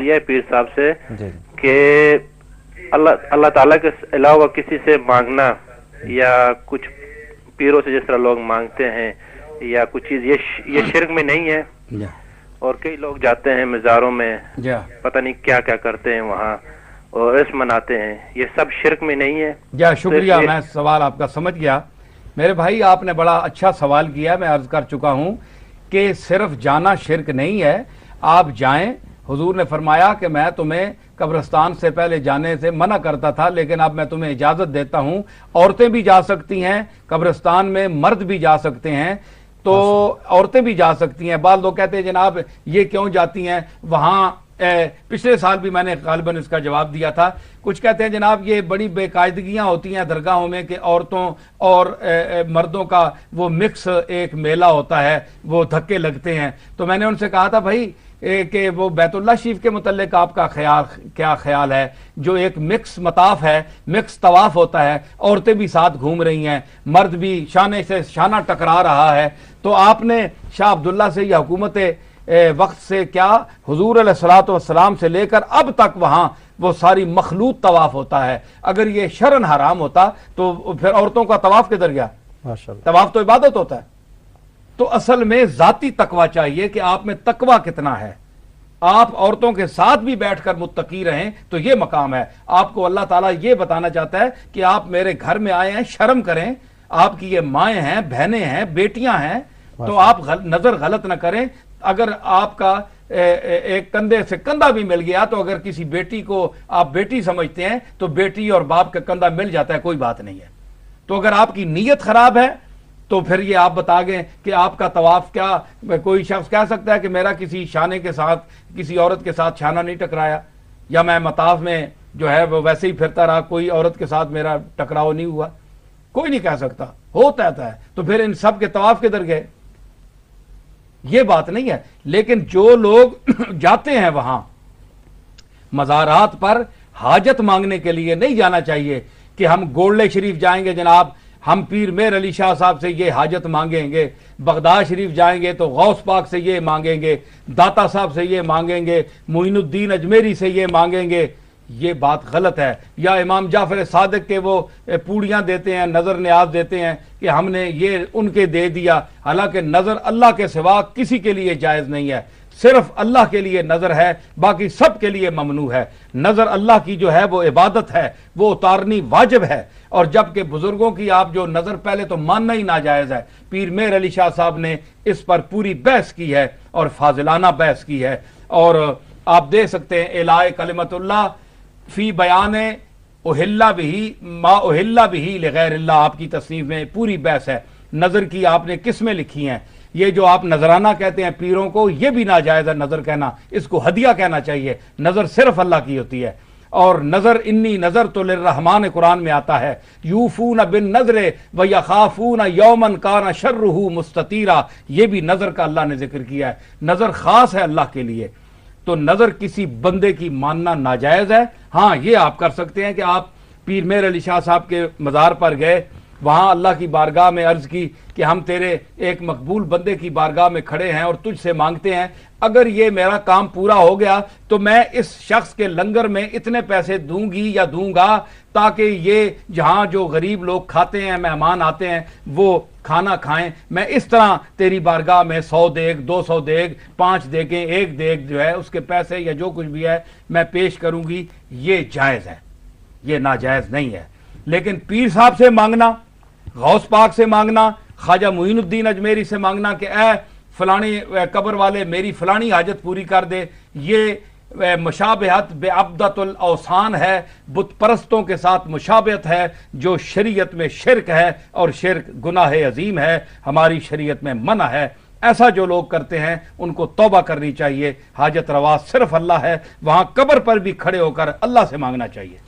लिया है पीर साहब से कि अल्लाह ताला के अलावा किसी से मांगना या कुछ पीरों से जिस तरह लोग मांगते हैं या कुछ चीज, ये शिर्क में नहीं है। और कई लोग जाते हैं मज़ारों में, पता नहीं क्या क्या करते हैं वहाँ और रस्म मनाते हैं, ये सब शिर्क में नहीं है। शुक्रिया, मैं सवाल आपका समझ गया मेरे भाई, आपने बड़ा अच्छा सवाल किया। मैं अर्ज कर चुका हूँ कि सिर्फ जाना शिर्क नहीं है, आप जाएं। हुजूर ने फरमाया कि मैं तुम्हें कब्रिस्तान से पहले जाने से मना करता था, लेकिन अब मैं तुम्हें इजाजत देता हूं। औरतें भी जा सकती हैं कब्रिस्तान में, मर्द भी जा सकते हैं, तो औरतें भी जा सकती हैं। बाद लोग कहते हैं जनाब ये क्यों जाती हैं वहां, पिछले साल भी मैंने गालिबन इसका जवाब दिया था। कुछ कहते हैं जनाब ये बड़ी बेकायदगियां होती हैं दरगाहों में कि औरतों और मर्दों का वो मिक्स एक मेला होता है, वो धक्के लगते हैं। तो मैंने उनसे कहा था भाई कि वो बैतुल्लाह शरीफ के मुतल्लिक आपका क्या ख्याल है, जो एक मिक्स मताफ है, मिक्स तवाफ होता है, औरतें भी साथ घूम रही हैं, मर्द भी शाने से शाना टकरा रहा है। तो आपने शाह अब्दुल्ला से या हुकूमत वक्त से क्या हुजूर अलैहिस्सलातु वस्सलाम से लेकर अब तक वहां वो सारी मखलूत तवाफ होता है। अगर ये शरन हराम होता तो फिर औरतों का तवाफ किधर गया? तवाफ तो इबादत होता है। तो असल में जाती तकवा चाहिए कि आप में तकवा कितना है। आप औरतों के साथ भी बैठकर मुत्तकी रहें तो ये मकाम है। आपको अल्लाह ताला ये बताना चाहता है कि आप मेरे घर में आए हैं, शर्म करें। आपकी ये माएँ हैं, बहनें हैं, बेटियां हैं, तो आप नजर गलत ना करें। अगर आपका एक कंधे से कंधा भी मिल गया, तो अगर किसी बेटी को आप बेटी समझते हैं तो बेटी और बाप का कंधा मिल जाता है, कोई बात नहीं है। तो अगर आपकी नीयत खराब है तो फिर ये आप बता गए कि आपका तवाफ क्या, कोई शख्स कह सकता है कि मेरा किसी शाने के साथ, किसी औरत के साथ शाना नहीं टकराया, या मैं मताफ में जो है वो वैसे ही फिरता रहा, कोई औरत के साथ मेरा टकराव नहीं हुआ? कोई नहीं कह सकता, होता है। तो फिर इन सब के तवाफ किधर गए? ये बात नहीं है। लेकिन जो लोग जाते हैं वहां मज़ारात पर हाजत मांगने के लिए नहीं जाना चाहिए कि हम गोल्डे शरीफ जाएंगे जनाब, हम पीर मेर अली शाह साहब से ये हाजत मांगेंगे, बगदाद शरीफ जाएंगे तो गौस पाक से ये मांगेंगे, दाता साहब से ये मांगेंगे, मोइनुद्दीन अजमेरी से ये मांगेंगे। ये बात गलत है। या इमाम जाफर सादिक के वो पूड़ियां देते हैं, नजर न्याज देते हैं कि हमने ये उनके दे दिया, हालांकि नजर अल्लाह के सिवा किसी के लिए जायज नहीं है, सिर्फ अल्लाह के लिए नजर है, बाकी सब के लिए ममनू है। नजर अल्लाह की जो है वो इबादत है, वो उतारनी वाजिब है। और जबकि बुजुर्गों की आप जो नजर पहले तो मानना ही नाजायज है। पीर मेर अली शाह साहब ने इस पर पूरी बहस की है और फाजिलाना बहस की है। और आप देख सकते हैं इलाए कलिमतुल्लाह फी बयान उहिल्ला बिही मा उहिल्ला बिही लिगैरिल्लाह, आपकी तस्नीफ में पूरी बहस है। नजर की आपने किस्में लिखी हैं। ये जो आप नजराना कहते हैं पीरों को, ये भी नाजायज है नजर कहना, इसको हदिया कहना चाहिए। नजर सिर्फ अल्लाह की होती है। और नजर इन्नी नजर तो लिर्रहमान कुरान में आता है, यूफून बिन नजरे व यखाफून यौमन काना शर्रुहु मुस्ततीरा, ये भी नजर का अल्लाह ने जिक्र किया है। नजर खास है अल्लाह के लिए। तो नजर किसी बंदे की मानना नाजायज है। हाँ, ये आप कर सकते हैं कि आप पीर मेर अली शाह साहब के मज़ार पर गए, वहां अल्लाह की बारगाह में अर्ज की कि हम तेरे एक मकबूल बंदे की बारगाह में खड़े हैं और तुझसे मांगते हैं, अगर ये मेरा काम पूरा हो गया तो मैं इस शख्स के लंगर में इतने पैसे दूंगी या दूंगा ताकि ये जहां जो गरीब लोग खाते हैं, मेहमान आते हैं, वो खाना खाएं। मैं इस तरह तेरी बारगाह में 100 देग, 200 देग, 5 देगें, 1 देग जो है उसके पैसे या जो कुछ भी है मैं पेश करूंगी। ये जायज है, ये नाजायज नहीं है। लेकिन पीर साहब से मांगना, गौस पाक से मांगना, ख्वाजा मोइनुद्दीन अजमेरी से मांगना कि ए फलानी कब्र वाले मेरी फलानी हाजत पूरी कर दे, ये मुशाबहत बेअब्दतुल औसान है, बुत परस्तों के साथ मुशाबहत है, जो शरीयत में शिरक है और शिरक गुनाह अजीम है, हमारी शरीयत में मना है। ऐसा जो लोग करते हैं उनको तौबा करनी चाहिए। हाजत रवा सिर्फ अल्लाह है, वहां कब्र पर भी खड़े होकर अल्लाह से मांगना चाहिए।